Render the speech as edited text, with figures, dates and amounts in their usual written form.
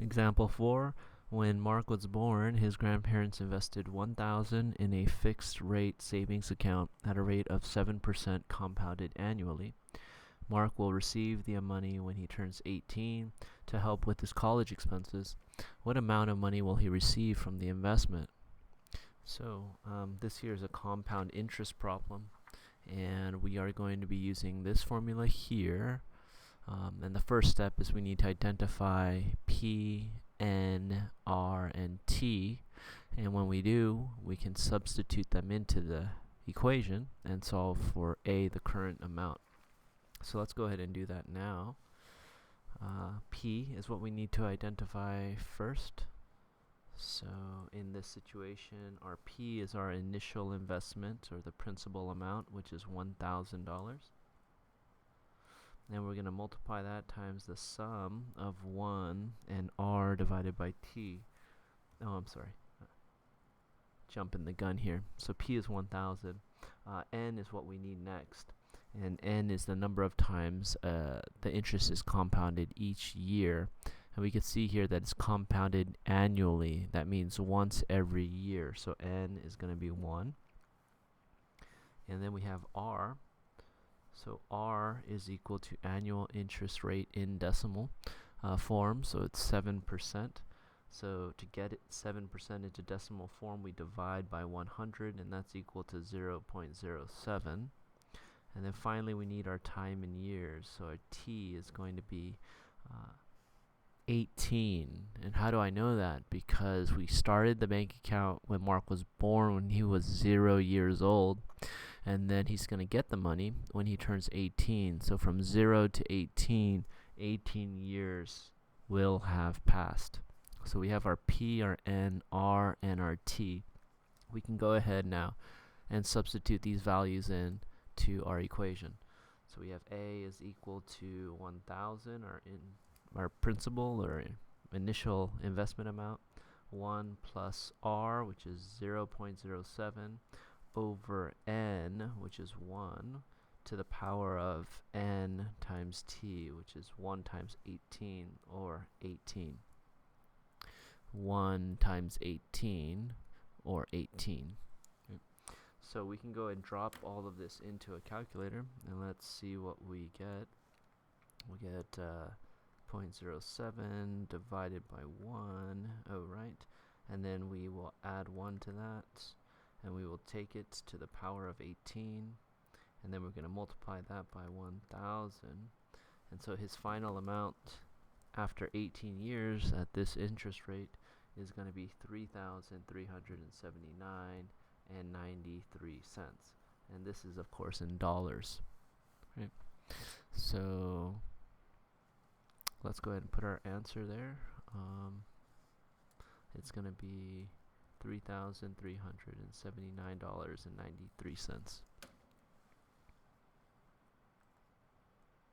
Example 4. When Mark was born, his grandparents invested $1,000 in a fixed rate savings account at a rate of 7% compounded annually. Mark will receive the money when he turns 18 to help with his college expenses. What amount of money will he receive from the investment? So this here is a compound interest problem, and we are going to be using this formula here. And the first step is we need to identify P, N, R, and T. And when we do, we can substitute them into the equation and solve for A, the current amount. So let's go ahead and do that now. P is what we need to identify first. So in this situation, our P is our initial investment, or the principal amount, which is $1,000. And we're going to multiply that times the sum of 1 and R divided by T. Oh, I'm sorry. Jumping the gun here. So P is 1,000. N is what we need next. And N is the number of times the interest is compounded each year. And we can see here that it's compounded annually. That means once every year. So N is going to be 1. And then we have R. So R is equal to annual interest rate in decimal form. So it's 7%. So to get it 7% into decimal form, we divide by 100, and that's equal to 0.07. And then finally, we need our time in years. So our T is going to be 18. And how do I know that? Because we started the bank account when Mark was born, when he was 0 years old. And then he's going to get the money when he turns 18. So from 0 to 18, 18 years will have passed. So we have our P, our N, R, and our T. We can go ahead now and substitute these values in to our equation. So we have A is equal to 1,000, our principal or initial investment amount, 1 plus R, which is 0.07, over N, which is 1, to the power of N times T, which is 1 times 18, or 18. 1 times 18, or 18. Okay. So we can go and drop all of this into a calculator, and let's see what we get. We get 0.07 divided by 1, oh right, and then we will add 1 to that, and we will take it to the power of 18, and then we're going to multiply that by 1,000, and so his final amount after 18 years at this interest rate is going to be $3,379.93, and this is of course in dollars. Right. So let's go ahead and put our answer there. It's going to be $3,379.93.